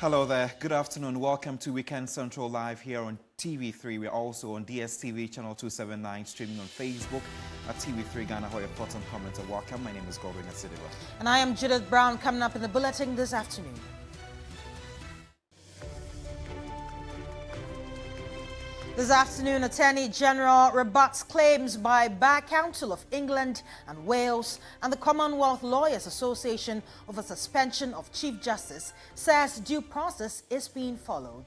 Hello there. Good afternoon. Welcome to Weekend Central Live here on TV3. We're also on DSTV channel 279, streaming on Facebook at TV3 Ghana, where your thoughts and comments are welcome. My name is Godwin Asidiwa. And I am Judith Brown, coming up in the bulletin this afternoon. This afternoon, Attorney General rebuts claims by Bar Council of England and Wales and the Commonwealth Lawyers Association of a suspension of Chief Justice, says due process is being followed.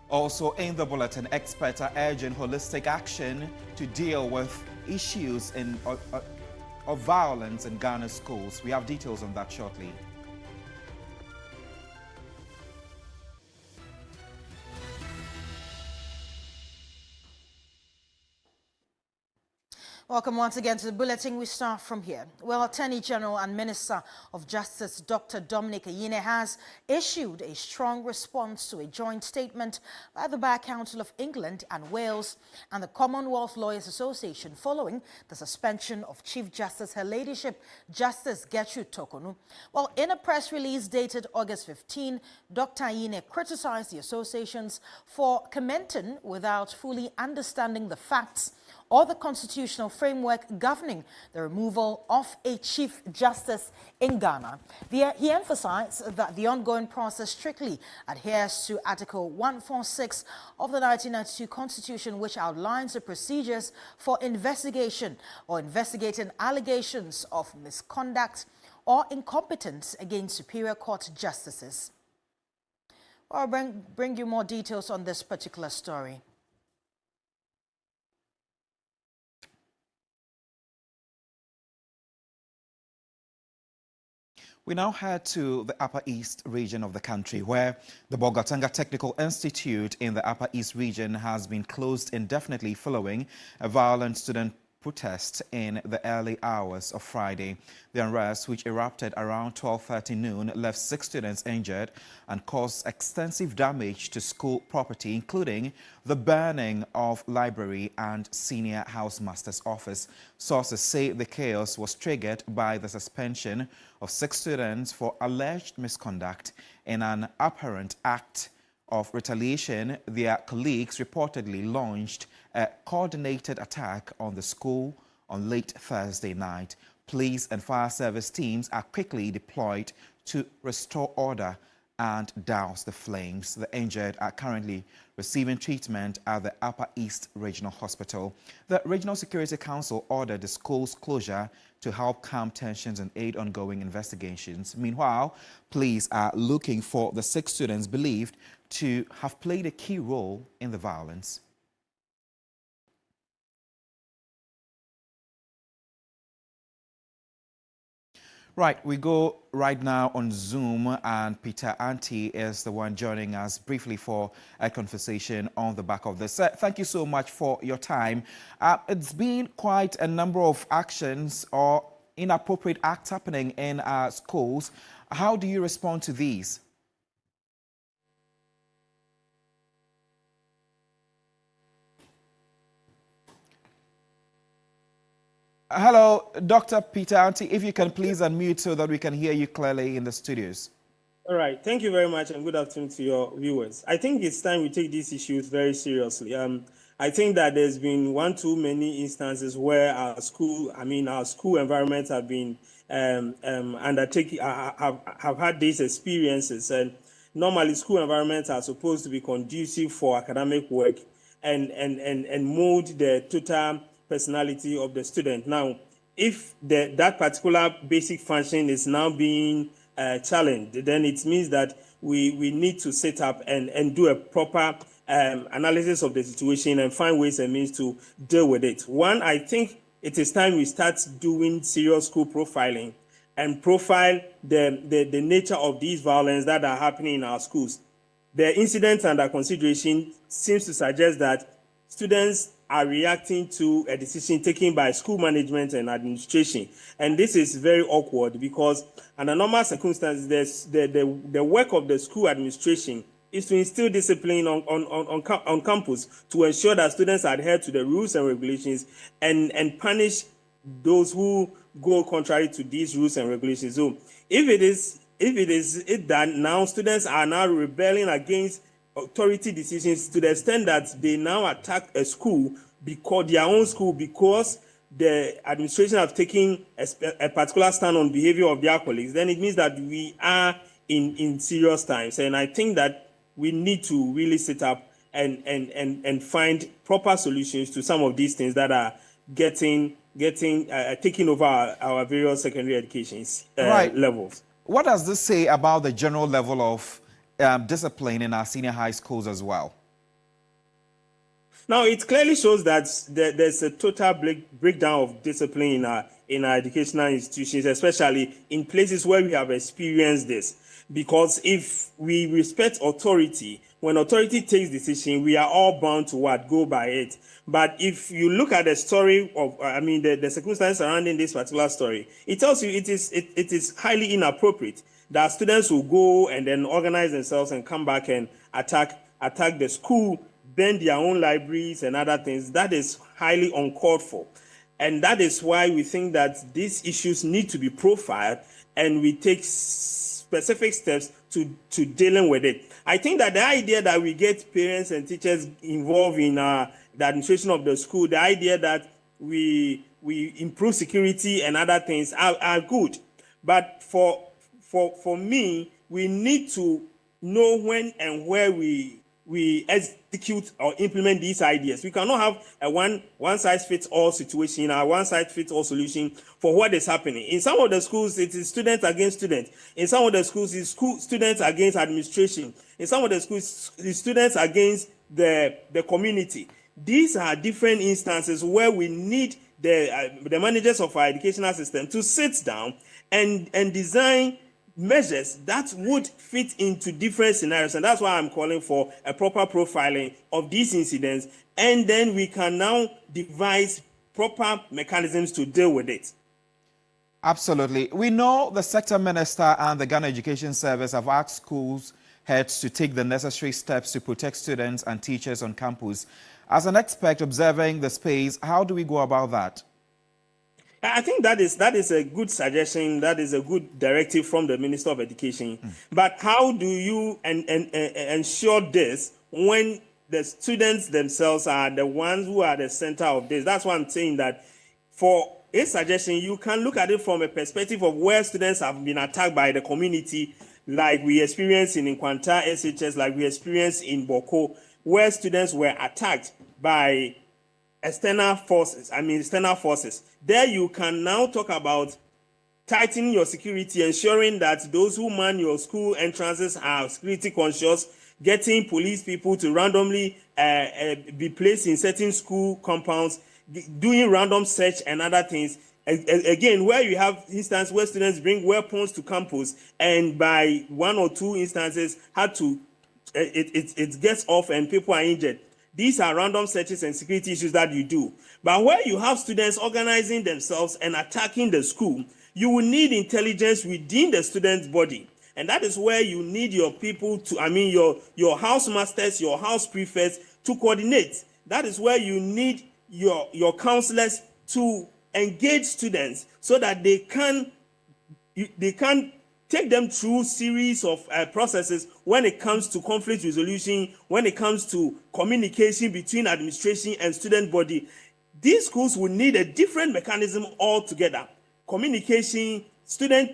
Also in the bulletin, experts are urging holistic action to deal with issues of violence in Ghana schools. We have details on that shortly. Welcome once again to the bulletin. We start from here. Well, Attorney General and Minister of Justice Dr. Dominic Ayine has issued a strong response to a joint statement by the Bar Council of England and Wales and the Commonwealth Lawyers Association following the suspension of Chief Justice Her Ladyship Justice Gertrude Tokonu. Well, in a press release dated August 15, Dr. Ayine criticized the associations for commenting without fully understanding the facts or the constitutional framework governing the removal of a Chief Justice in Ghana. He emphasized that the ongoing process strictly adheres to Article 146 of the 1992 Constitution, which outlines the procedures for investigation or investigating allegations of misconduct or incompetence against Superior Court justices. I'll bring you more details on this particular story. We now head to the Upper East region of the country, where the Bogatanga Technical Institute in the Upper East region has been closed indefinitely following a violent student protest in the early hours of Friday. The unrest, which erupted around 12:30 noon, left 6 students injured and caused extensive damage to school property, including the burning of library and senior housemaster's office. Sources say the chaos was triggered by the suspension of 6 students for alleged misconduct. In an apparent act of retaliation, their colleagues reportedly launched a coordinated attack on the school on late Thursday night. Police and fire service teams are quickly deployed to restore order and douse the flames. The injured are currently receiving treatment at the Upper East Regional Hospital. The Regional Security Council ordered the school's closure to help calm tensions and aid ongoing investigations. Meanwhile, police are looking for the 6 students believed to have played a key role in the violence. Right, we go right now on Zoom, and Peter Auntie is the one joining us briefly for a conversation on the back of this. Thank you so much for your time. It's been quite a number of actions or inappropriate acts happening in our schools. How do you respond to these? Hello, Dr. Peter Auntie, if you can please unmute so that we can hear you clearly in the studios. All right. Thank you very much, and good afternoon to your viewers. I think it's time we take these issues very seriously. I think that there's been one too many instances where our school environments have been undertaking, have had these experiences. And normally, school environments are supposed to be conducive for academic work and mold the total personality of the student. Now, if that particular basic function is now being challenged, then it means that we need to set up and do a proper analysis of the situation and find ways and means to deal with it. One, I think it is time we start doing serious school profiling and profile the nature of these violence that are happening in our schools. The incidents under consideration seems to suggest that students are reacting to a decision taken by school management and administration. And this is very awkward because under normal circumstances, the work of the school administration is to instill discipline on campus to ensure that students adhere to the rules and regulations and punish those who go contrary to these rules and regulations. So if it is if it is it that now students are now rebelling against authority decisions to the extent that they now attack a school because their own school because the administration have taken a particular stand on behavior of their colleagues, then it means that we are in serious times. And I think that we need to really sit up and find proper solutions to some of these things that are taking over our various secondary education levels. What does this say about the general level of discipline in our senior high schools as well? Now, it clearly shows that there's a total breakdown of discipline in our educational institutions, especially in places where we have experienced this. Because if we respect authority, when authority takes decision, we are all bound to go by it. But if you look at the story of, the circumstances surrounding this particular story, it tells you it is highly inappropriate that students will go and then organize themselves and come back and attack the school, burn their own libraries and other things. That is highly uncalled for. And that is why we think that these issues need to be profiled and we take specific steps to dealing with it. I think that the idea that we get parents and teachers involved in the administration of the school, the idea that we improve security and other things are good. But for me, we need to know when and where we execute or implement these ideas. We cannot have a one-size-fits-all situation, a one-size-fits-all solution for what is happening. In some of the schools, it is students against students. In some of the schools, it's students against administration. In some of the schools, it's students against the community. These are different instances where we need the managers of our educational system to sit down and design measures that would fit into different scenarios. And that's why I'm calling for a proper profiling of these incidents. And then we can now devise proper mechanisms to deal with it. Absolutely. We know the sector minister and the Ghana Education Service have asked schools heads to take the necessary steps to protect students and teachers on campus. As an expert observing the space, how do we go about that? I think that is a good suggestion. That is a good directive from the Minister of Education. But how do you ensure this when the students themselves are the ones who are the center of this? That's why I'm saying that for a suggestion, you can look at it from a perspective of where students have been attacked by the community, like we experienced in Nkwanta SHS, like we experienced in Boko, where students were attacked by external forces. There you can now talk about tightening your security, ensuring that those who man your school entrances are security conscious, getting police people to randomly be placed in certain school compounds, doing random search and other things. Again, where you have instances where students bring weapons to campus and by one or two instances it gets off and people are injured. These are random searches and security issues that you do. But where you have students organizing themselves and attacking the school, you will need intelligence within the student's body. And that is where you need your people your house masters, your house prefects to coordinate. That is where you need your counselors to engage students so that they can take them through series of processes when it comes to conflict resolution, when it comes to communication between administration and student body. These schools will need a different mechanism altogether. Communication, student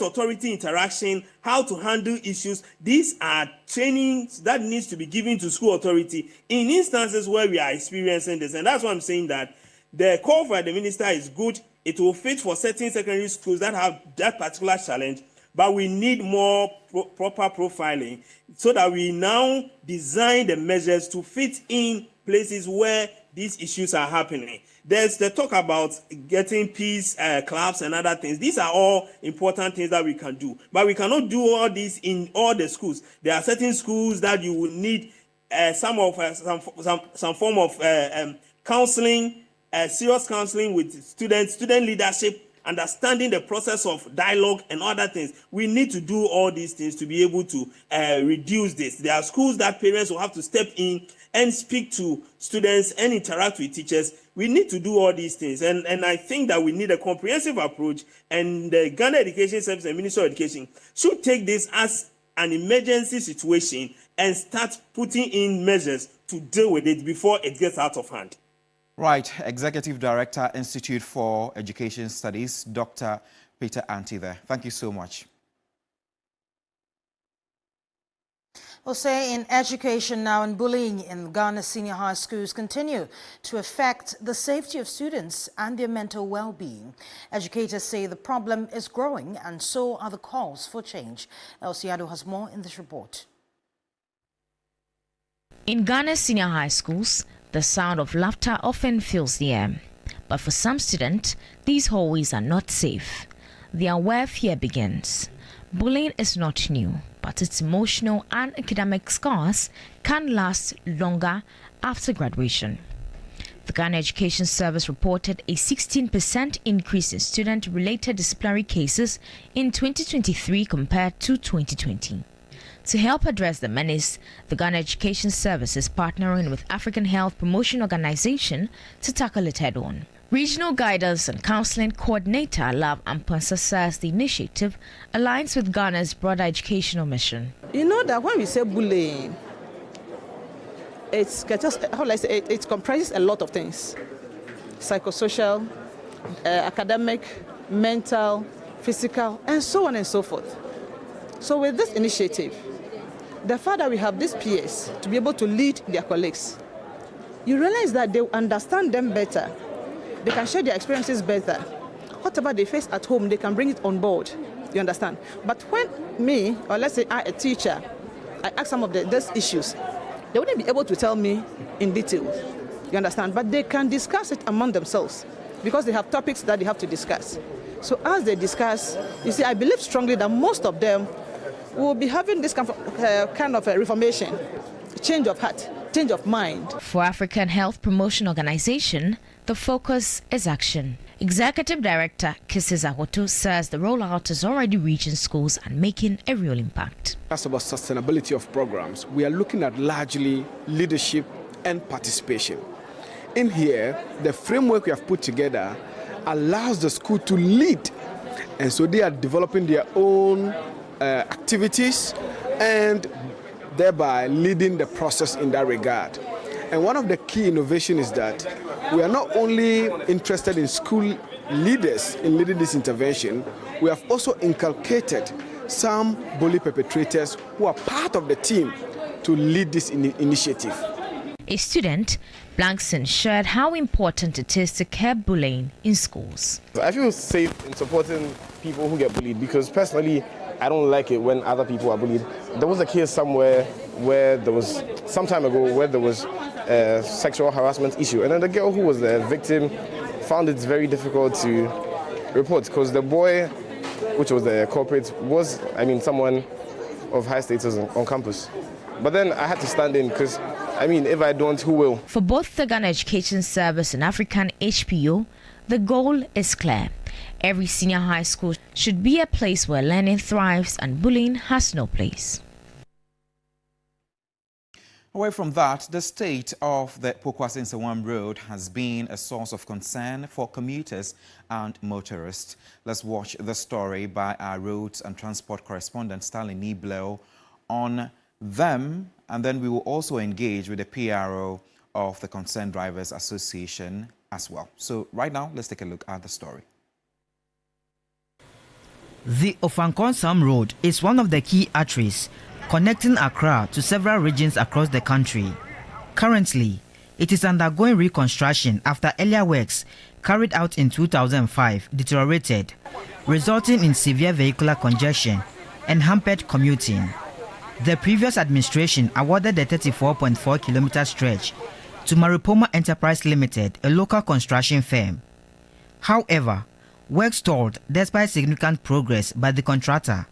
authority interaction, how to handle issues. These are trainings that needs to be given to school authority in instances where we are experiencing this. And that's why I'm saying that the call for the minister is good. It will fit for certain secondary schools that have that particular challenge. But we need more proper profiling so that we now design the measures to fit in places where these issues are happening. There's the talk about getting peace clubs and other things. These are all important things that we can do. But we cannot do all this in all the schools. There are certain schools that you will need some form of counseling, serious counseling with student leadership understanding the process of dialogue and other things. We need to do all these things to be able to reduce this. There are schools that parents will have to step in and speak to students and interact with teachers. We need to do all these things. And I think that we need a comprehensive approach, and the Ghana Education Service and Ministry of Education should take this as an emergency situation and start putting in measures to deal with it before it gets out of hand. Right, Executive Director, Institute for Education Studies, Dr. Peter Auntie there. Thank you so much. We'll say in education now, and bullying in Ghana senior high schools continue to affect the safety of students and their mental well-being. Educators say the problem is growing, and so are the calls for change. Elsiado has more in this report. In Ghana's senior high schools, the sound of laughter often fills the air. But for some students, these hallways are not safe. They are where fear begins. Bullying is not new, but its emotional and academic scars can last longer after graduation. The Ghana Education Service reported a 16% increase in student-related disciplinary cases in 2023 compared to 2020. To help address the menace, the Ghana Education Service is partnering with African Health Promotion Organization to tackle it head-on. Regional Guidance and Counseling Coordinator Love Amponsa says the initiative aligns with Ghana's broader educational mission. You know that when we say bullying, it comprises a lot of things: psychosocial, academic, mental, physical, and so on and so forth. So with this initiative, the fact that we have these peers to be able to lead their colleagues, you realize that they understand them better. They can share their experiences better. Whatever they face at home, they can bring it on board. You understand? But when me, or let's say I, a teacher, I ask some of these issues, they wouldn't be able to tell me in detail. You understand? But they can discuss it among themselves because they have topics that they have to discuss. So as they discuss, you see, I believe strongly that most of them will be having this kind of a reformation, change of heart, change of mind. For African Health Promotion Organization, the focus is action. Executive Director Kisses Ahoto says the rollout is already reaching schools and making a real impact. As about sustainability of programs, we are looking at largely leadership and participation. In here, the framework we have put together allows the school to lead, and so they are developing their own activities and thereby leading the process in that regard. And one of the key innovations is that we are not only interested in school leaders in leading this intervention, we have also inculcated some bully perpetrators who are part of the team to lead this initiative. A student, Blankson, shared how important it is to curb bullying in schools. I feel safe in supporting people who get bullied because personally, I don't like it when other people are bullied. There was a case somewhere where there was, some time ago, where there was a sexual harassment issue. And then the girl who was the victim found it very difficult to report because the boy, which was the culprit, was, someone of high status on campus. But then I had to stand in because, if I don't, who will? For both the Ghana Education Service and African HPO, the goal is clear. Every senior high school should be a place where learning thrives and bullying has no place. Away from that, the state of the Pokwase-Nsawam Road has been a source of concern for commuters and motorists. Let's watch the story by our roads and transport correspondent Stanley Niblo on them, and then we will also engage with the PRO of the Concerned Drivers Association as well. So right now, let's take a look at the story. The Ofankonsam Road is one of the key arteries connecting Accra to several regions across the country. Currently, it is undergoing reconstruction after earlier works carried out in 2005 deteriorated, resulting in severe vehicular congestion and hampered commuting. The previous administration awarded the 34.4-kilometer stretch to Maripoma Enterprise Limited, a local construction firm. However, work stalled despite significant progress by the contractor.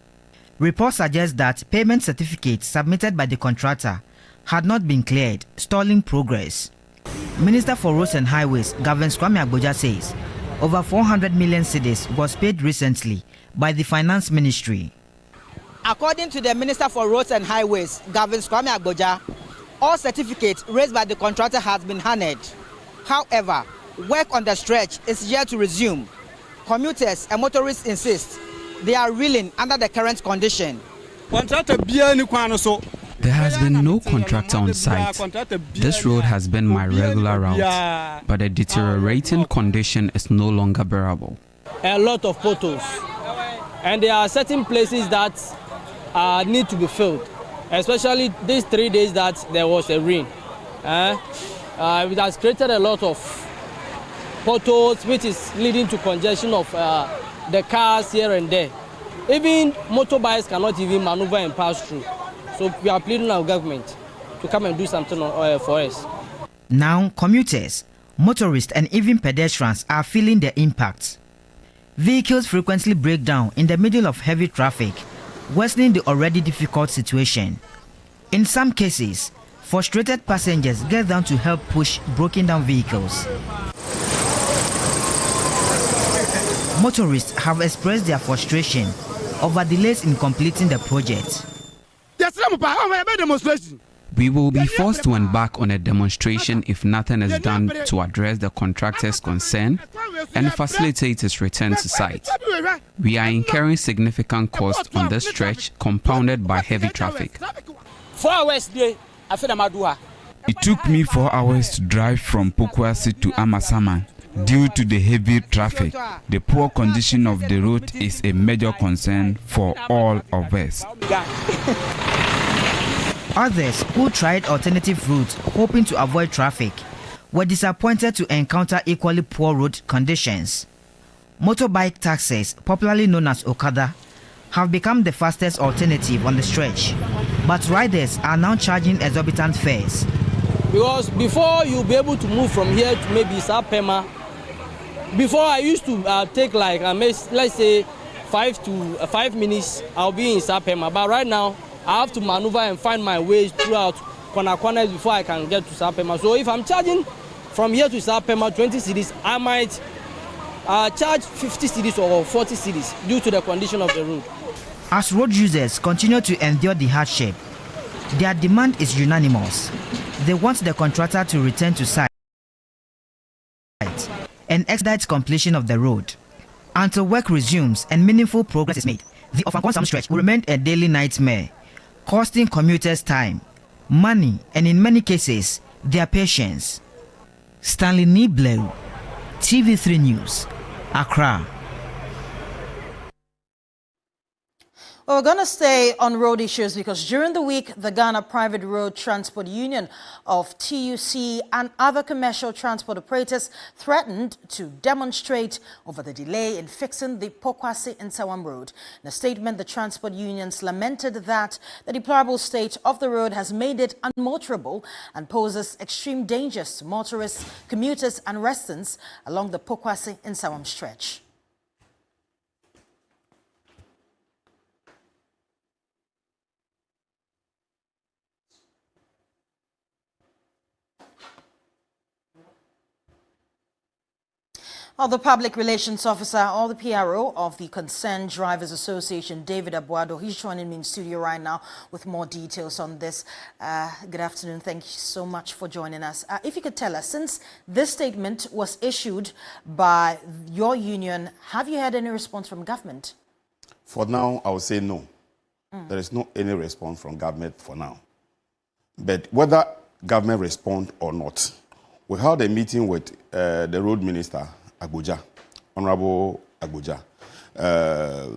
Reports suggest that payment certificates submitted by the contractor had not been cleared, stalling progress. Minister for Roads and Highways, Gavin Kwame Agboja, says Over 400 million cedis was paid recently by the Finance Ministry. According to the Minister for Roads and Highways, Gavin Kwame Agboja, all certificates raised by the contractor has been honored. However, work on the stretch is yet to resume. Commuters and motorists insist they are reeling under the current condition. There has been no contractor on site. This road has been my regular route, but the deteriorating condition is no longer bearable. A lot of potholes, and there are certain places that need to be filled, especially these 3 days that there was a rain. It has created a lot of potholes, which is leading to congestion of the cars here and there. Even motorbikes cannot even maneuver and pass through. So we are pleading our government to come and do something for us. Now, commuters, motorists and even pedestrians are feeling the impact. Vehicles frequently break down in the middle of heavy traffic, worsening the already difficult situation. In some cases, frustrated passengers get down to help push broken down vehicles. Motorists have expressed their frustration over delays in completing the project. We will be forced to embark on a demonstration if nothing is done to address the contractor's concern and facilitate its return to site. We are incurring significant costs on this stretch, compounded by heavy traffic. 4 hours day, I feel Amadua. It took me 4 hours to drive from Pokwasi to Amasama due to the heavy traffic. The poor condition of the road is a major concern for all of us. Others who tried alternative routes hoping to avoid traffic were disappointed to encounter equally poor road conditions. Motorbike taxis, popularly known as Okada, have become the fastest alternative on the stretch, but riders are now charging exorbitant fares. Because before you'll be able to move from here to maybe Sapema, before I used to take like, let's say 5 minutes, I'll be in Sapema, but right now, I have to maneuver and find my way throughout corners before I can get to Sapema. So if I'm charging from here to Sapema 20 cedis, I might charge 50 cedis or 40 cedis due to the condition of the road. As road users continue to endure the hardship, their demand is unanimous. They want the contractor to return to site and expedite completion of the road. Until work resumes and meaningful progress is made, the Evansum stretch will remain a daily nightmare, costing commuters time, money, and in many cases, their patience. Stanley Niblew, TV3 News, Accra. Well, we're going to stay on road issues because during the week, the Ghana Private Road Transport Union of TUC and other commercial transport operators threatened to demonstrate over the delay in fixing the Pokwasi Nsawam Road. In a statement, the transport unions lamented that the deplorable state of the road has made it unmotorable and poses extreme dangers to motorists, commuters and residents along the Pokwasi Nsawam stretch. The Public Relations Officer or the PRO of the Concerned Drivers Association, David Abuado, he's joining me in studio right now with more details on this. Good afternoon. Thank you so much for joining us. If you could tell us, since this statement was issued by your union, have you had any response from government? For now, I would say no. There is no any response from government for now. But whether government respond or not, we held a meeting with the road minister, Agboja, Honorable Agboja,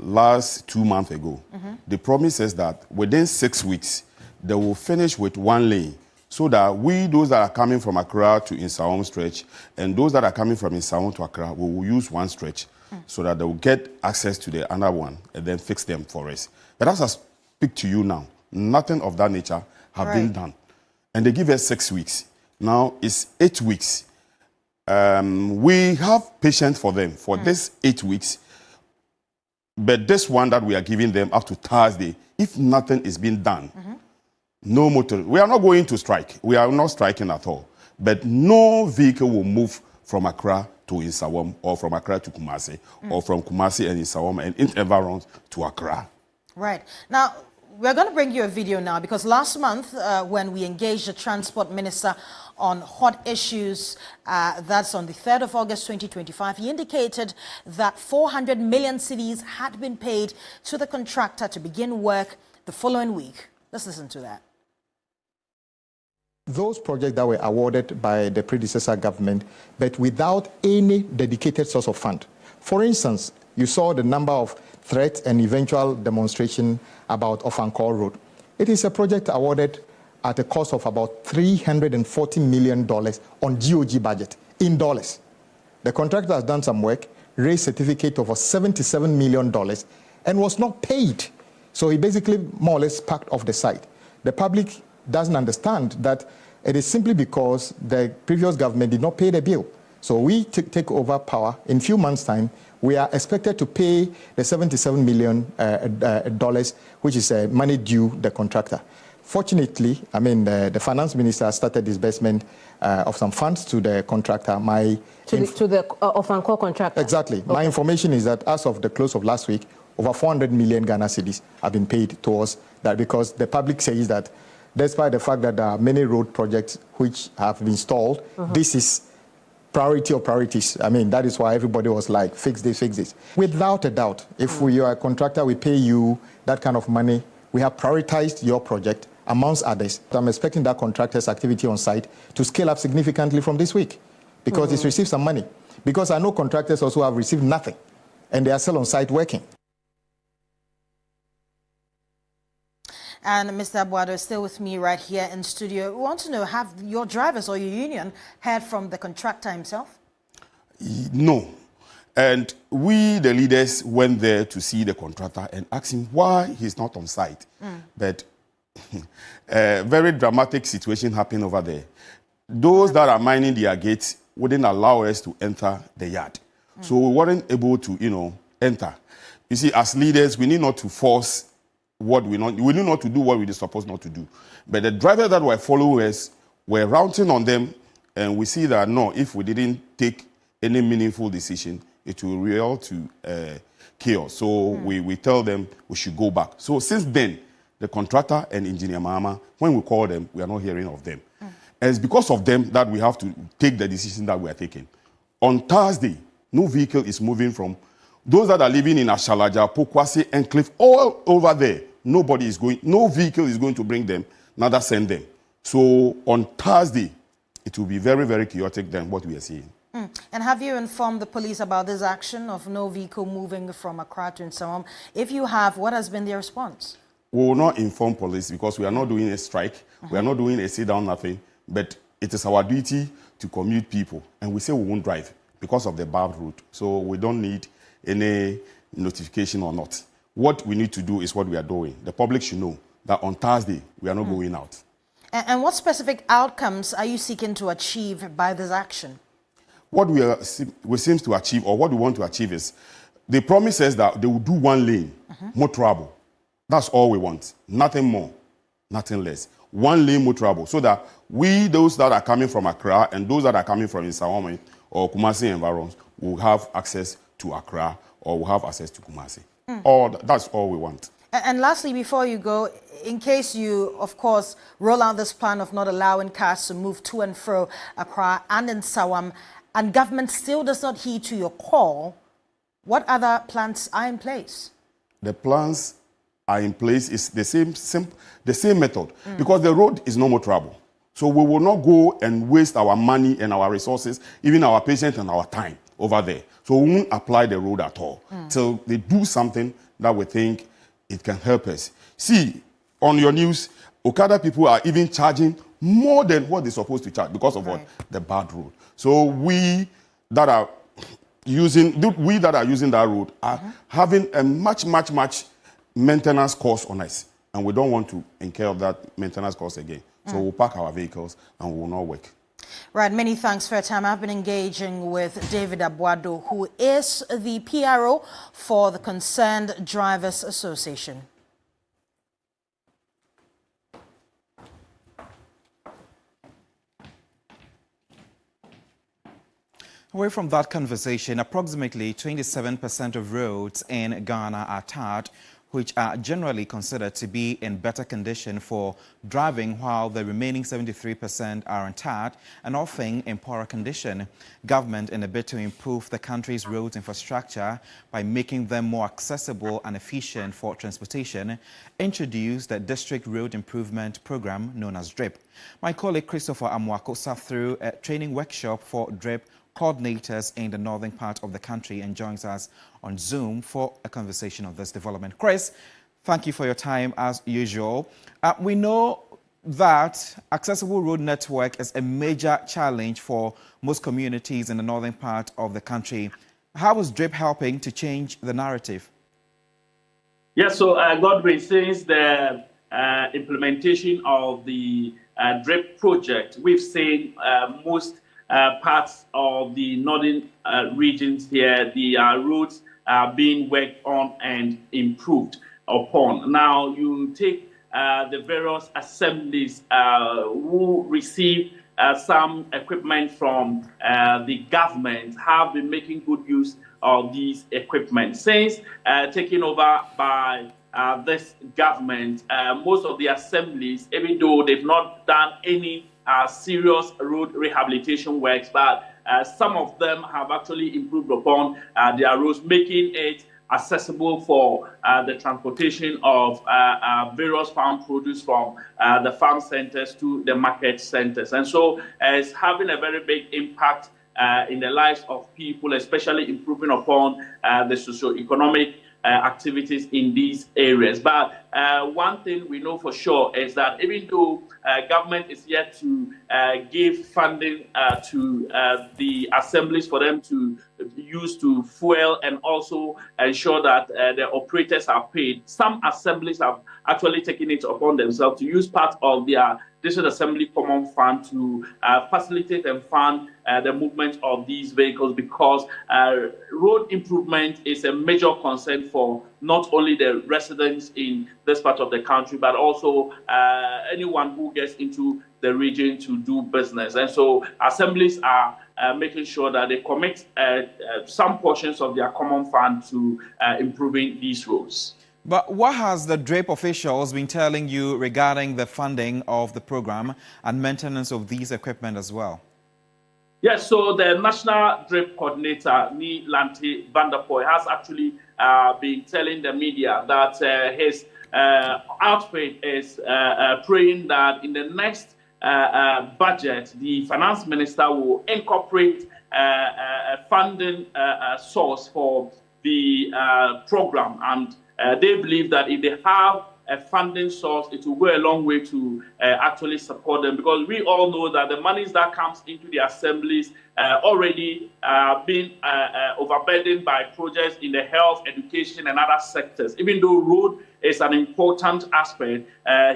last 2 months ago. The promise is that within 6 weeks, they will finish with 1 lane so that we, those that are coming from Accra to Nsawam stretch, and those that are coming from Nsawam to Accra, we will use 1 stretch so that they will get access to the other one and then fix them for us. But as I speak to you now, nothing of that nature have been done. And they give us 6 weeks. Now it's 8 weeks. We have patience for them for this 8 weeks, but this one that we are giving them up to Thursday, if nothing is being done, no motor. We are not going to strike. We are not striking at all. But no vehicle will move from Accra to Insawam, or from Accra to Kumasi, or from Kumasi and Insawam and in Evansum to Accra. Right. Now, we're going to bring you a video now because last month when we engaged the Transport Minister on hot issues, that's on the 3rd of August 2025, he indicated that 400 million cedis had been paid to the contractor to begin work the following week. Let's listen to that. Those projects that were awarded by the predecessor government, but without any dedicated source of fund. For instance, you saw the number of threats and eventual demonstration about Ofankor Road. It is a project awarded at a cost of about $340 million on GOG budget, in dollars. The contractor has done some work, raised certificate of $77 million, and was not paid. So he basically more or less packed off the site. The public doesn't understand that it is simply because the previous government did not pay the bill. So we take over power. In a few months' time, we are expected to pay the $77 million, which is money due the contractor. Fortunately, I mean, the finance minister started disbursement of some funds to the contractor. To the Ofankor contractor? Exactly. Okay. My information is that as of the close of last week, over 400 million Ghana cedis have been paid towards that, because the public says that despite the fact that there are many road projects which have been stalled, this is priority of priorities. I mean, that is why everybody was like, fix this, fix this. Without a doubt, if you are a contractor, we pay you that kind of money. We have prioritized your project amongst others. So I'm expecting that contractor's activity on site to scale up significantly from this week, because it's received some money. Because I know contractors also have received nothing, and they are still on site working. And Mr. Abuado is still with me right here in studio. We want to know, have your drivers or your union heard from the contractor himself? No. And we, the leaders, went there to see the contractor and asked him why he's not on site. But a very dramatic situation happened over there. Those that are mining their gates wouldn't allow us to enter the yard. So we weren't able to, enter. You see, as leaders, we need not to force what we need not to do what we're supposed not to do. But the drivers that were following us were rounding on them, and we see that no, if we didn't take any meaningful decision, it will result to chaos. So we tell them we should go back. So since then, the contractor and engineer Mama, when we call them, we are not hearing of them. And it's because of them that we have to take the decision that we are taking. On Thursday, no vehicle is moving from those that are living in Ashalaja, Pokwase, and Cliff, all over there. Nobody is going, no vehicle is going to bring them, neither send them. So on Thursday, it will be very, very chaotic than what we are seeing. And have you informed the police about this action of no vehicle moving from Accra to Insawam? If you have, what has been their response? We will not inform police because we are not doing a strike. We are not doing a sit-down, nothing. But it is our duty to commute people. And we say we won't drive because of the bad route. So we don't need any notification or not. What we need to do is what we are doing. The public should know that on Thursday, we are not going out. And what specific outcomes are you seeking to achieve by this action? What we seem to achieve, or what we want to achieve, is they promise us that they will do one lane, more trouble. That's all we want. Nothing more, nothing less. One lane, more trouble. So that we, those that are coming from Accra and those that are coming from Insawam or Kumasi environs, will have access to Accra or will have access to Kumasi. That's all we want. And lastly, before you go, in case you, of course, roll out this plan of not allowing cars to move to and fro Accra and Insawam, and government still does not heed to your call, what other plans are in place? The plans are in place. It's the same method, because the road is no more trouble. So we will not go and waste our money and our resources, even our patience and our time over there. So we won't apply the road at all till they do something that we think it can help us. See, on your news, Okada people are even charging more than what they're supposed to charge because of what? The bad road. So we that are using that road are having a much maintenance cost on us, and we don't want to incur that maintenance cost again. So we'll park our vehicles and we will not work. Right, many thanks for your time. I've been engaging with David Abuado, who is the PRO for the Concerned Drivers Association. Away from that conversation, approximately 27% of roads in Ghana are tarred, which are generally considered to be in better condition for driving, while the remaining 73% are untarred and often in poorer condition. Government, in a bid to improve the country's road infrastructure by making them more accessible and efficient for transportation, introduced the District Road Improvement Program known as DRIP. My colleague Christopher Amwako sat through a training workshop for DRIP coordinators in the northern part of the country and joins us on Zoom for a conversation on this development. Chris, thank you for your time as usual. We know that accessible road network is a major challenge for most communities in the northern part of the country. How is DRIP helping to change the narrative? Yes, so Godwin, since the implementation of the DRIP project, we've seen most parts of the northern regions here, the roads are being worked on and improved upon. Now, you take the various assemblies who receive some equipment from the government have been making good use of these equipment. Since taking over by this government, most of the assemblies, even though they've not done any serious road rehabilitation works, but some of them have actually improved upon their roads, making it accessible for the transportation of various farm produce from the farm centers to the market centers. And so it's having a very big impact in the lives of people, especially improving upon the socio-economic activities in these areas. But one thing we know for sure is that even though government is yet to give funding to the assemblies for them to use to fuel and also ensure that the operators are paid, some assemblies have actually taken it upon themselves to use part of their District Assembly Common Fund to facilitate and fund the movement of these vehicles, because road improvement is a major concern for not only the residents in this part of the country, but also anyone who gets into the region to do business. And so assemblies are making sure that they commit some portions of their common fund to improving these roads. But what has the DRIP officials been telling you regarding the funding of the program and maintenance of these equipment as well? Yes, so the National DRIP Coordinator, Ni Lanti Vanderpoy, has actually been telling the media that his outfit is praying that in the next budget, the finance minister will incorporate a funding source for the program. And they believe that if they have a funding source, it will go a long way to actually support them, because we all know that the monies that comes into the assemblies already been overburdened by projects in the health, education, and other sectors. Even though road is an important aspect,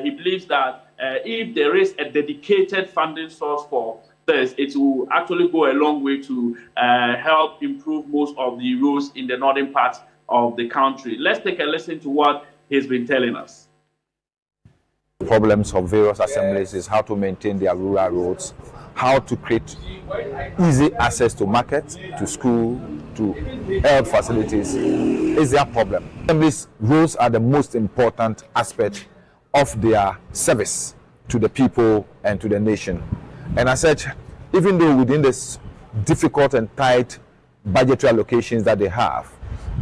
he believes that if there is a dedicated funding source for this, it will actually go a long way to help improve most of the roads in the northern part of the country. Let's take a listen to what he's been telling us. Problems of various assemblies is how to maintain their rural roads, how to create easy access to market, to school, to health facilities is their problem. Assemblies roads are the most important aspect of their service to the people and to the nation. And as such, even though within this difficult and tight budgetary allocations that they have,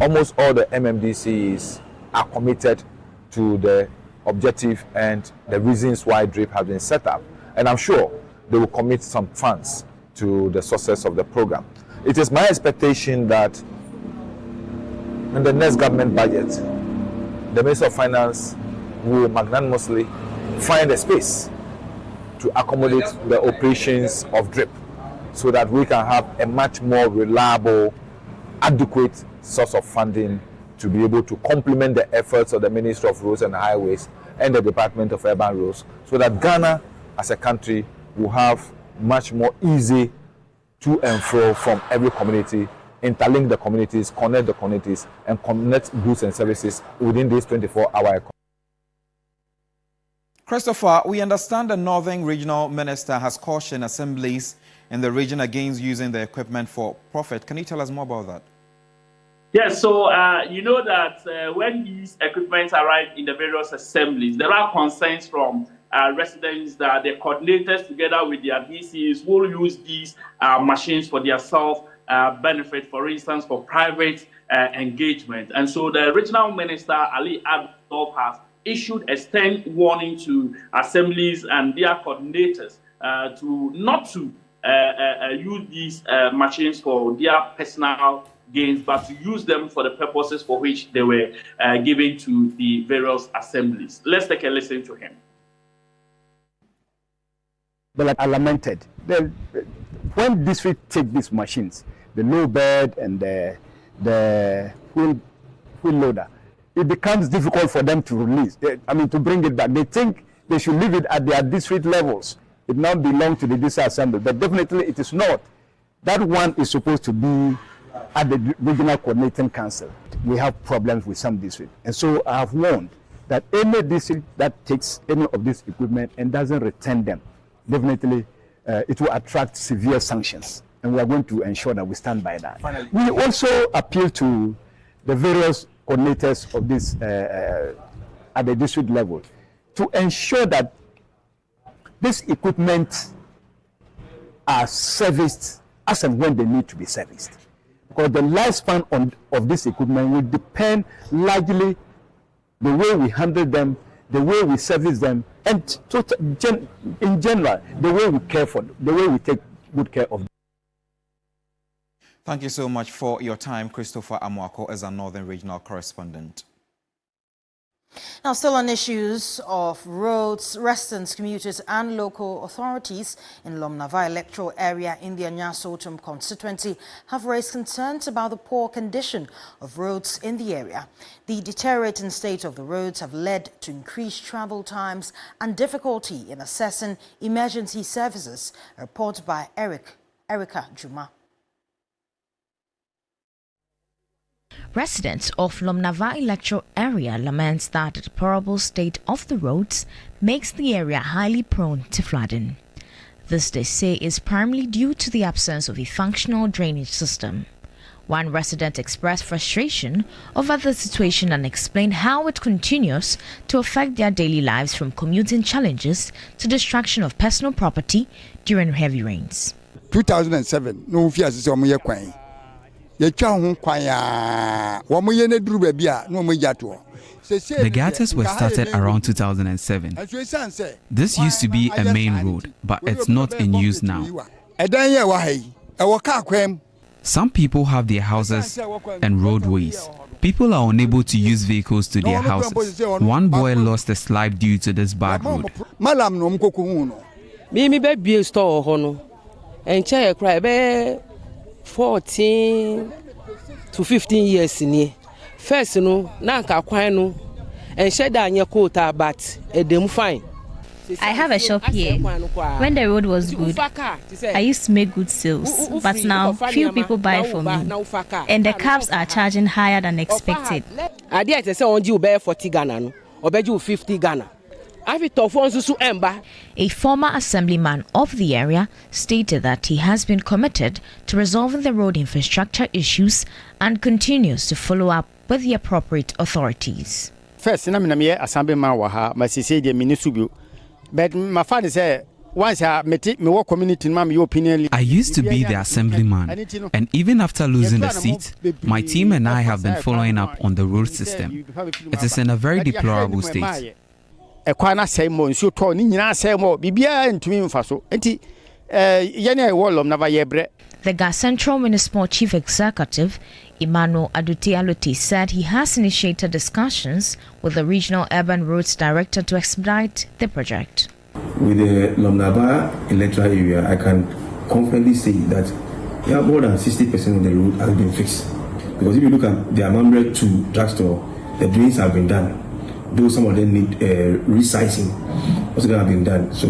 almost all the MMDCs are committed to the objective and the reasons why DRIP has been set up. And I'm sure they will commit some funds to the success of the program. It is my expectation that in the next government budget, the Minister of Finance will magnanimously find a space to accommodate the operations of DRIP so that we can have a much more reliable, adequate source of funding to be able to complement the efforts of the Ministry of Roads and Highways and the Department of Urban Roads, so that Ghana as a country will have much more easy to and fro from every community, interlink the communities, connect the communities, and connect goods and services within this 24-hour economy. Christopher, we understand the Northern Regional Minister has cautioned assemblies in the region against using the equipment for profit. Can you tell us more about that? Yes, so you know that when these equipments arrive in the various assemblies, there are concerns from residents that the coordinators together with their DCs will use these machines for their self-benefit, for instance, for private engagement. And so the regional minister, Ali Abdul, has issued a stern warning to assemblies and their coordinators not to use these machines for their personal gains, but to use them for the purposes for which they were given to the various assemblies. Let's take a listen to him. But like I lamented, when district take these machines, the low bed and the wheel loader, it becomes difficult for them to release. To bring it back. They think they should leave it at their district levels. It now belongs to the district assembly, but definitely it is not. That one is supposed to be at the regional coordinating council. We have problems with some districts, and so I have warned that any district that takes any of this equipment and doesn't return them, definitely it will attract severe sanctions, and we are going to ensure that we stand by that. Finally, we also appeal to the various coordinators of this at the district level to ensure that this equipment are serviced as and when they need to be serviced, because the lifespan of this equipment will depend largely the way we handle them, the way we service them, and in general, the way we care for them, the way we take good care of them. Thank you so much for your time, Christopher Amwako, as our Northern Regional Correspondent. Now, still on issues of roads, residents, commuters and local authorities in Lomnava electoral area in the Anyasotum constituency have raised concerns about the poor condition of roads in the area. The deteriorating state of the roads have led to increased travel times and difficulty in accessing emergency services. A report by Erica Juma. Residents of Lomnava electoral area laments that the deplorable state of the roads makes the area highly prone to flooding. This, they say, is primarily due to the absence of a functional drainage system. One resident expressed frustration over the situation and explained how it continues to affect their daily lives, from commuting challenges to destruction of personal property during heavy rains. 2007, no fear The gutters were started around 2007. This used to be a main road, but it's not in use now. Some people have their houses and roadways. People are unable to use vehicles to their houses. One boy lost his life due to this bad road. Me be store hono. And cry 14 to 15 years in here. First, no, nanka kwano, and shed on your quota, but a dem fine. I have a shop here. When the road was good, I used to make good sales, but now few people buy from me, and the cabs are charging higher than expected. I did say on you bear 40 Ghana, or bet you 50 Ghana. A former assemblyman of the area stated that he has been committed to resolving the road infrastructure issues and continues to follow up with the appropriate authorities. First, I'm a assemblyman, my sister, Minisubu. But my father said, once I met me, what community, your opinion. I used to be the assemblyman, and even after losing the seat, my team and I have been following up on the road system. It is in a very deplorable state. The Gas Central Municipal Chief Executive Emmanuel Adutialuti said he has initiated discussions with the Regional Urban Roads Director to expedite the project. With the Lomnava electoral area, I can confidently say that more than 60% of the road has been fixed. Because if you look at the Amambre to drugstore, the drains have been done. Though some of them need resizing, also that have been done. So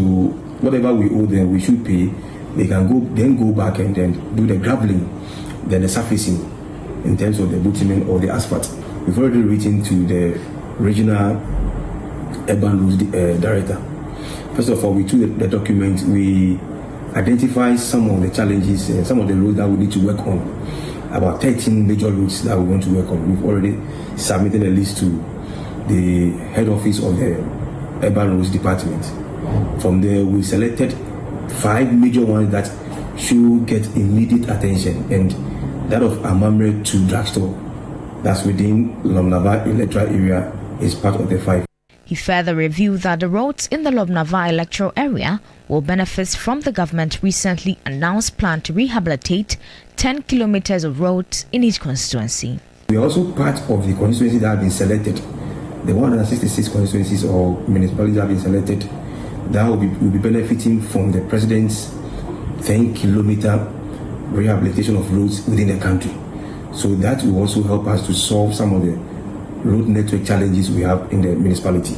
whatever we owe them, we should pay. They can go back and then do the graveling, then the surfacing in terms of the bitumen or the asphalt. We've already written to the regional urban roads director. First of all, we took the document, we identified some of the challenges, some of the roads that we need to work on. About 13 major roads that we want to work on. We've already submitted a list to the head office of the urban roads department. From there, we selected 5 major ones that should get immediate attention, and that of Amamre to Drugstore, that's within Lomnava electoral area, is part of the 5. He further revealed that the roads in the Lomnava electoral area will benefit from the government recently announced plan to rehabilitate 10 kilometers of roads in each constituency. We are also part of the constituencies that have been selected. The 166 constituencies or municipalities that have been selected that will be benefiting from the president's 10-kilometer rehabilitation of roads within the country. So that will also help us to solve some of the road network challenges we have in the municipality.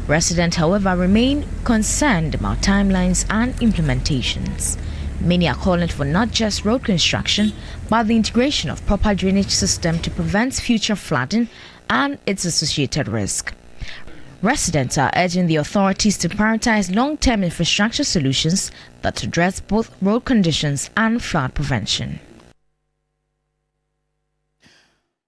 Residents, however, remain concerned about timelines and implementations. Many are calling for not just road construction, but the integration of proper drainage system to prevent future flooding and its associated risk. Residents are urging the authorities to prioritize long-term infrastructure solutions that address both road conditions and flood prevention.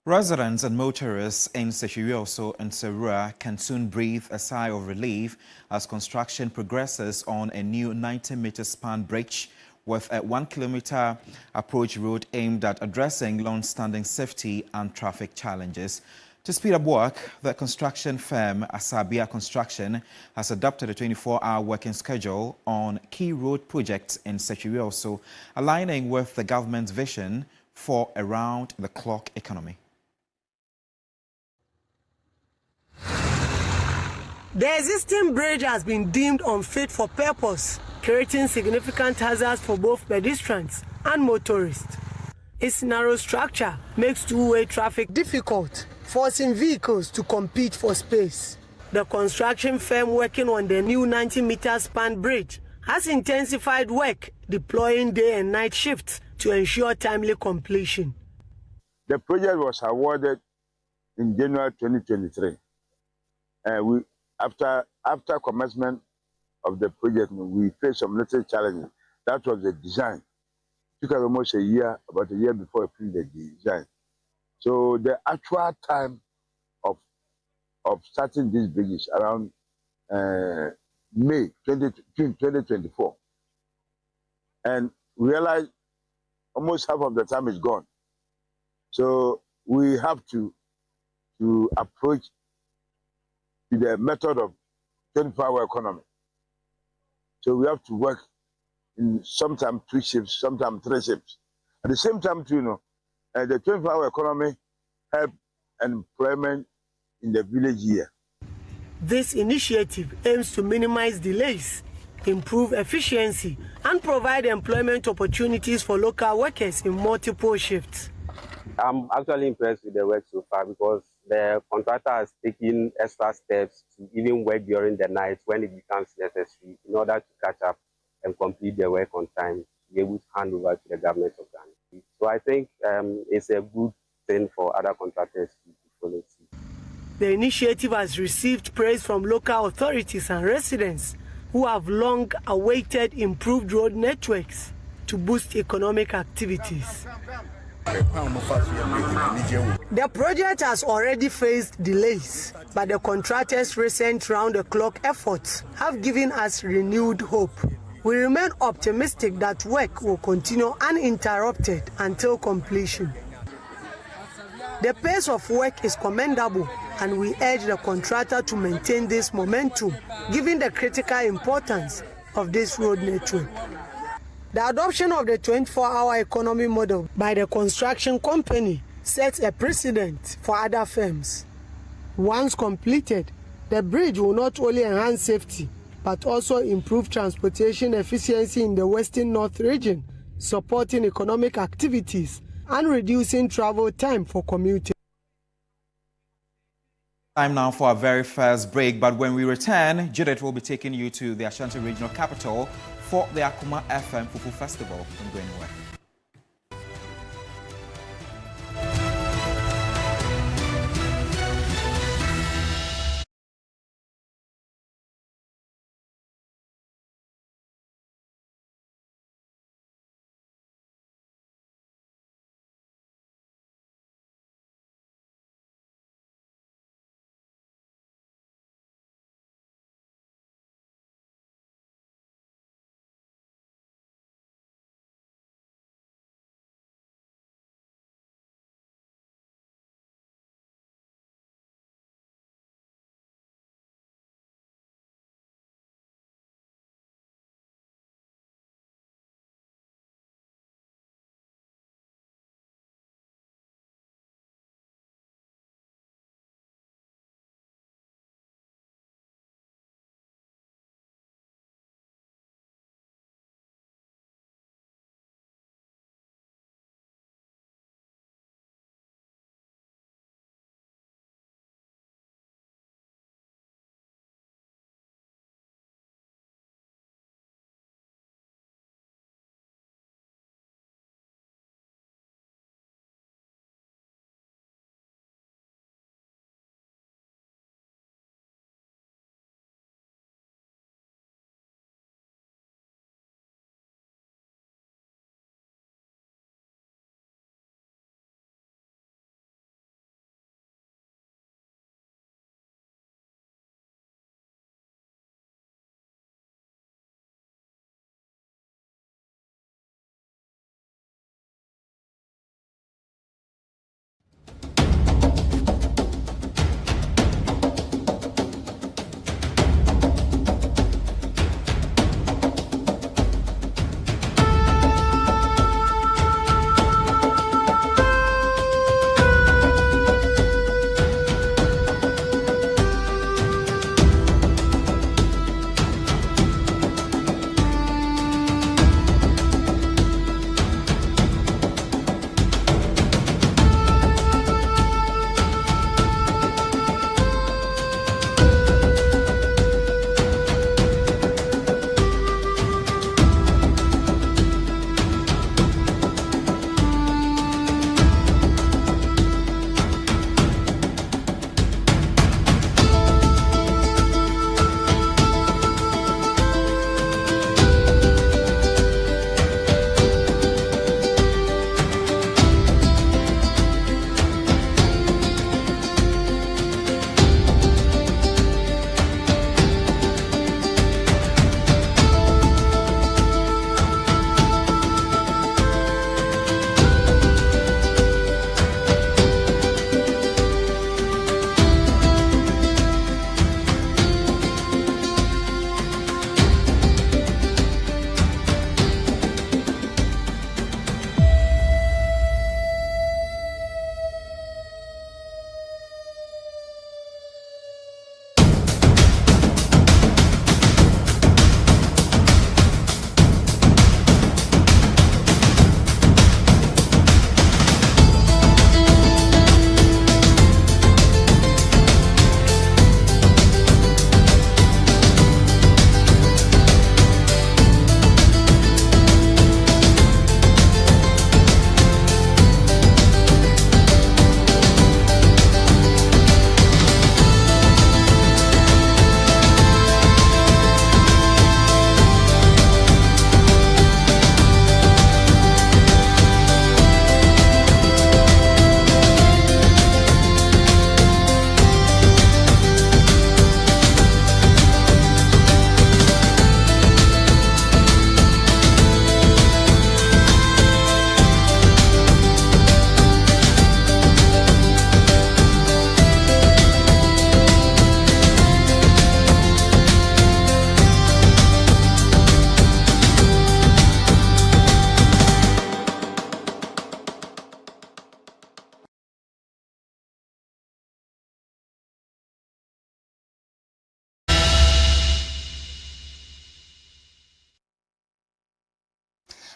Residents and motorists in Sechiwioso and Serua can soon breathe a sigh of relief as construction progresses on a new 90-meter span bridge with a 1-kilometer approach road aimed at addressing long-standing safety and traffic challenges. To speed up work, the construction firm Asabia Construction has adopted a 24-hour working schedule on key road projects in Sechiwioso, aligning with the government's vision for a round-the-clock economy. The existing bridge has been deemed unfit for purpose, creating significant hazards for both pedestrians and motorists. Its narrow structure makes two-way traffic difficult, forcing vehicles to compete for space. The construction firm working on the new 90-meter span bridge has intensified work, deploying day and night shifts to ensure timely completion. The project was awarded in January 2023. After commencement of the project, we faced some little challenges. That was the design. It took us almost about a year before we finished the design. So the actual time of starting this bridge is around June 2024. And we realized almost half of the time is gone. So we have to approach the method of 24-hour economy. So we have to work in sometimes 2 shifts, sometimes 3 shifts. At the same time, too, the 24-hour economy help employment in the village here. This initiative aims to minimize delays, improve efficiency, and provide employment opportunities for local workers in multiple shifts. I'm actually impressed with the work so far because the contractor has taken extra steps to even work during the night when it becomes necessary in order to catch up and complete the work on time, to be able to hand over to the government of Ghana. So I think it's a good thing for other contractors to follow suit. The initiative has received praise from local authorities and residents who have long awaited improved road networks to boost economic activities. The project has already faced delays, but the contractors' recent round-the-clock efforts have given us renewed hope. We remain optimistic that work will continue uninterrupted until completion. The pace of work is commendable, and we urge the contractor to maintain this momentum, given the critical importance of this road network. The adoption of the 24-hour economy model by the construction company sets a precedent for other firms. Once completed, the bridge will not only enhance safety, but also improve transportation efficiency in the Western North region, supporting economic activities and reducing travel time for commuters. Time now for our very first break, but when we return, Judith will be taking you to the Ashanti regional capital for the Akuma FMUFU Festival. Don't go anywhere.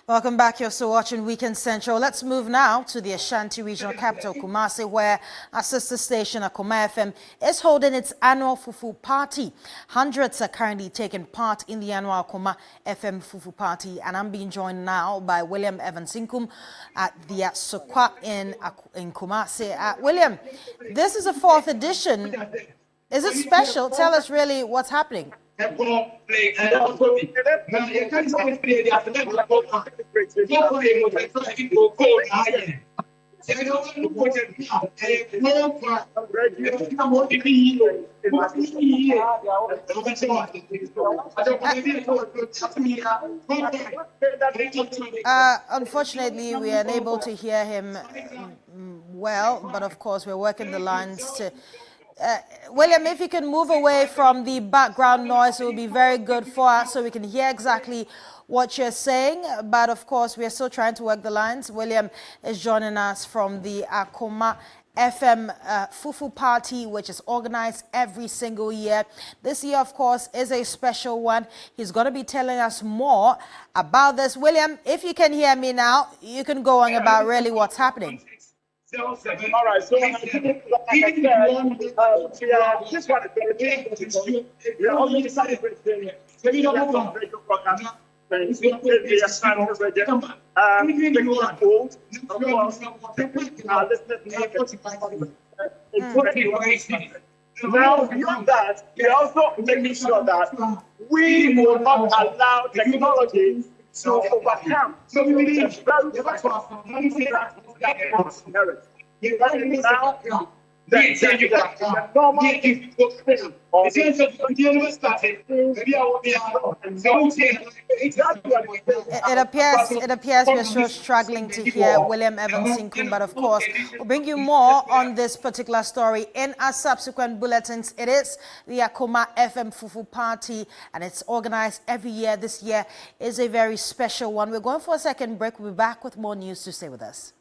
Welcome back. You're still watching Weekend Central. Let's move now to the Ashanti regional capital, Kumasi, where our sister station, Akoma FM, is holding its annual FMUFU Party. Hundreds are currently taking part in the annual Akoma FM FMUFU Party, and I'm being joined now by William Evansum at the Sokwa in Kumasi. William, this is a 4th edition. Is it special? Tell us really what's happening. Unfortunately, we are unable to hear him well, but of course we're working the lines to... William, if you can move away from the background noise, it will be very good for us so we can hear exactly what you're saying. But of course, we are still trying to work the lines. William is joining us from the Akoma FM FMUFU Party, which is organized every single year. This year, of course, is a special one. He's going to be telling us more about this. William, if you can hear me now, you can go on about really what's happening. All right, so like I said, this one is we are already celebrating radio program. Now, beyond that, we are also making sure that we will not allow technology to overcome. So we need very It appears we're still struggling to hear William Evansum, but of course we'll bring you more on this particular story in our subsequent bulletins. It is the Akoma FM FMUFU Party, and it's organized every year. This year is a very special one. We're going for a second break. We'll be back with more news, to stay with us.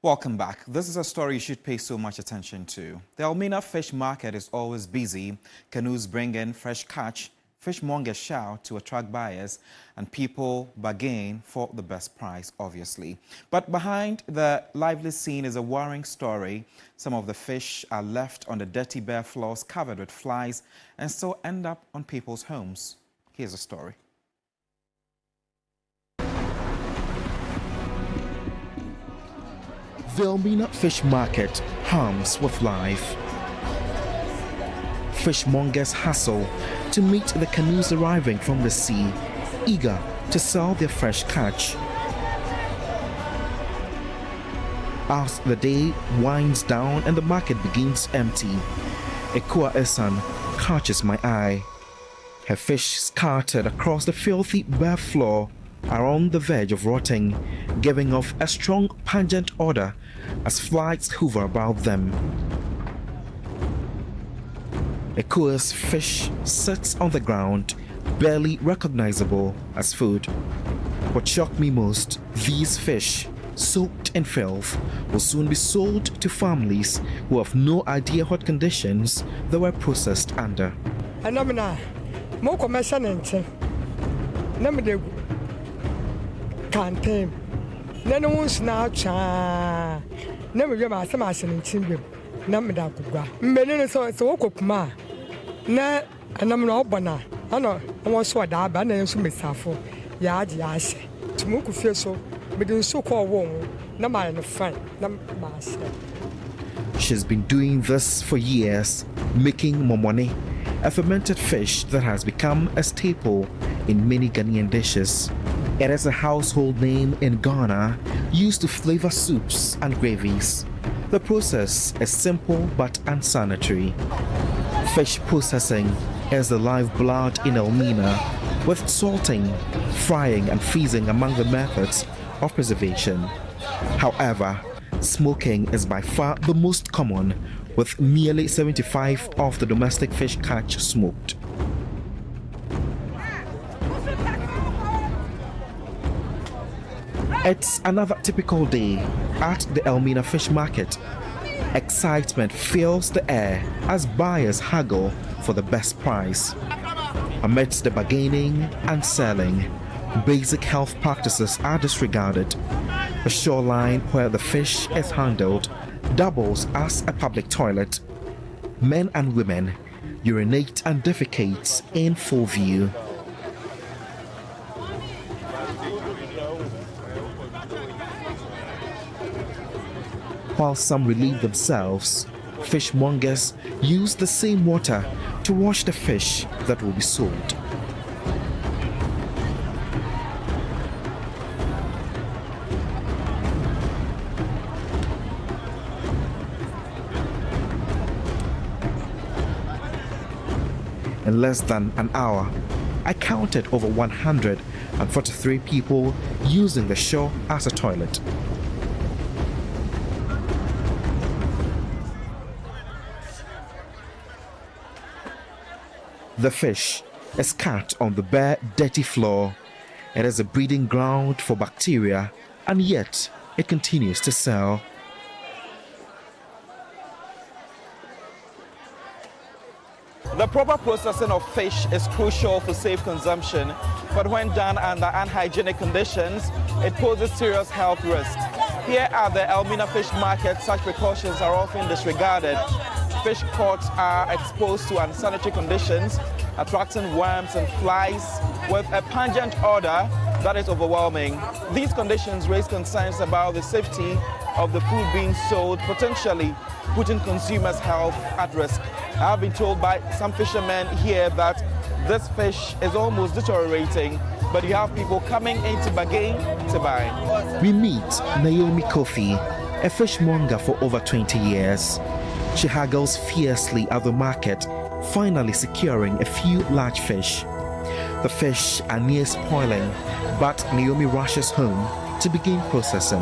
Welcome back. This is a story you should pay so much attention to. The Elmina fish market is always busy. Canoes bring in fresh catch, fishmongers shout to attract buyers, and people bargain for the best price, obviously. But behind the lively scene is a worrying story. Some of the fish are left on the dirty bare floors covered with flies and still end up on people's homes. Here's a story. The Elmina fish market hums with life. Fishmongers hustle to meet the canoes arriving from the sea, eager to sell their fresh catch. As the day winds down and the market begins empty, Ekua Esan catches my eye. Her fish scattered across the filthy bare floor are on the verge of rotting, giving off a strong pungent odor as flies hover about them. Ekua's fish sits on the ground, barely recognizable as food. What shocked me most, these fish, soaked in filth, will soon be sold to families who have no idea what conditions they were processed under. Campaign. None wants now cha. Never be my samas and timber. Namada Kuga. Many so it's a walk of ma. Na and I'm not bana. I know I was so bad and I assume it's half. Yard yas. To Muku feel so, but in so called wrong. No man fine. No mass. She's been doing this for years, making more money. A fermented fish that has become a staple in many Ghanaian dishes. It is a household name in Ghana, used to flavor soups and gravies. The process is simple but unsanitary. Fish processing is the lifeblood in Elmina, with salting, frying and freezing among the methods of preservation. However, smoking is by far the most common, with nearly 75 of the domestic fish catch smoked. It's another typical day at the Elmina fish market. Excitement fills the air as buyers haggle for the best price. Amidst the bargaining and selling, basic health practices are disregarded. The shoreline where the fish is handled doubles as a public toilet. Men and women urinate and defecate in full view. While some relieve themselves, fishmongers use the same water to wash the fish that will be sold. In less than an hour, I counted over 143 people using the shore as a toilet. The fish is cut on the bare, dirty floor. It is a breeding ground for bacteria, and yet it continues to sell. The proper processing of fish is crucial for safe consumption, but when done under unhygienic conditions, it poses serious health risks. Here at the Elmina fish market, such precautions are often disregarded. Fish caught are exposed to unsanitary conditions, attracting worms and flies with a pungent odor that is overwhelming. These conditions raise concerns about the safety of the food being sold, potentially putting consumers' health at risk. I have been told by some fishermen here that this fish is almost deteriorating, but you have people coming in to bargain to buy. We meet Naomi Kofi, a fishmonger for over 20 years. She haggles fiercely at the market, finally securing a few large fish. The fish are near spoiling, but Naomi rushes home to begin processing.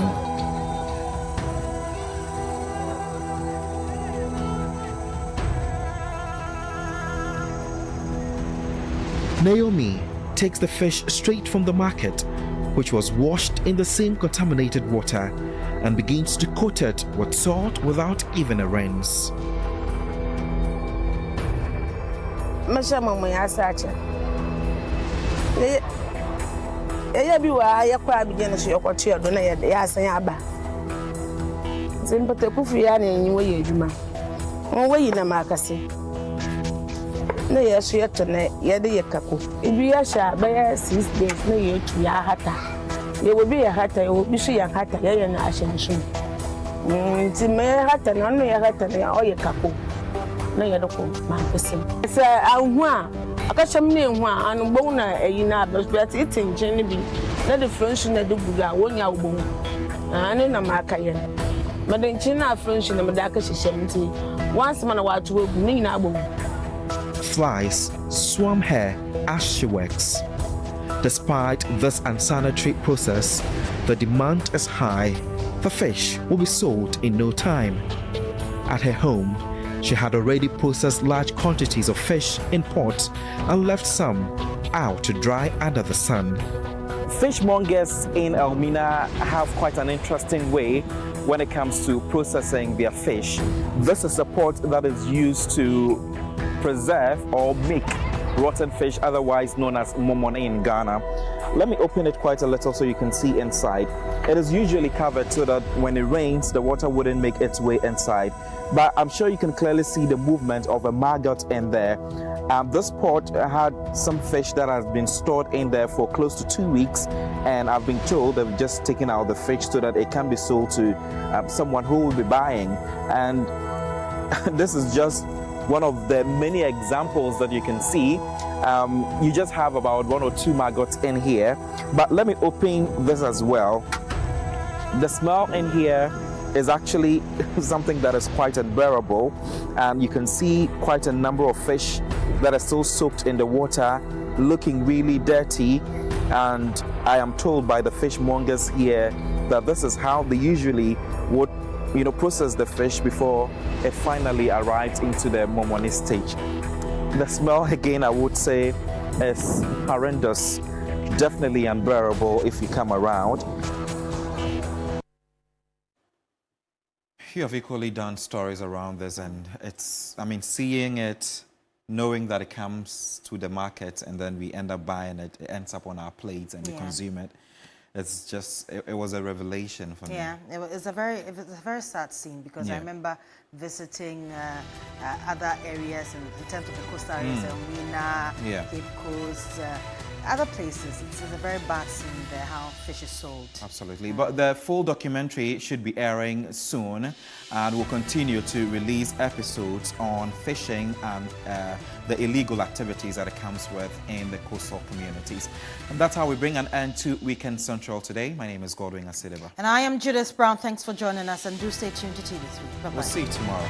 Naomi takes the fish straight from the market, which was washed in the same contaminated water, and begins to coat it with salt without even a rinse. Na yesu yeto na yede yekako ibi ya sha baya 6 days na yetu ya hata ye wobi ya hata ye wobi su ya hata ye na ashensu ti me hata na no ya hata na o yekako na yede ko ma pese sa ahu a akacham ne hu a anu gbo na eyi na but itinje ne bi na the french na de buga wonya wo ane na maka ye madanchi na french na madaka hihye once man wa to egu ni na agbo. Flies swarm her as she works. Despite this unsanitary process, the demand is high. The fish will be sold in no time. At her home, she had already processed large quantities of fish in pots and left some out to dry under the sun. Fishmongers in Elmina have quite an interesting way when it comes to processing their fish. This is a pot that is used to preserve or make rotten fish, otherwise known as momone in Ghana. Let me open it quite a little so you can see inside. It is usually covered so that when it rains, the water wouldn't make its way inside. But I'm sure you can clearly see the movement of a maggot in there. This pot had some fish that has been stored in there for close to 2 weeks, and I've been told they've just taken out the fish so that it can be sold to someone who will be buying. And this is just one of the many examples that you can see. You just have about 1 or 2 maggots in here, but let me open this as well. The smell in here is actually something that is quite unbearable, and you can see quite a number of fish that are still soaked in the water, looking really dirty. And I am told by the fishmongers here that this is how they usually would process the fish before it finally arrives into the momone stage. The smell, again, I would say, is horrendous, definitely unbearable if you come around. You have equally done stories around this, and seeing it, knowing that it comes to the market and then we end up buying it, it ends up on our plates and we consume it. It's just, it was a revelation for me. Yeah, it was a very sad scene, because I remember visiting other areas in terms of the coastal areas, Elmina, Cape Coast, other places. It's a very bad scene there, how fish is sold. Absolutely. But the full documentary should be airing soon, and we'll continue to release episodes on fishing and the illegal activities that it comes with in the coastal communities. And that's how we bring an end to Weekend Central today. My name is Godwin Asideba. And I am Judith Brown. Thanks for joining us, and do stay tuned to TV3. Bye-bye. We'll see you tomorrow.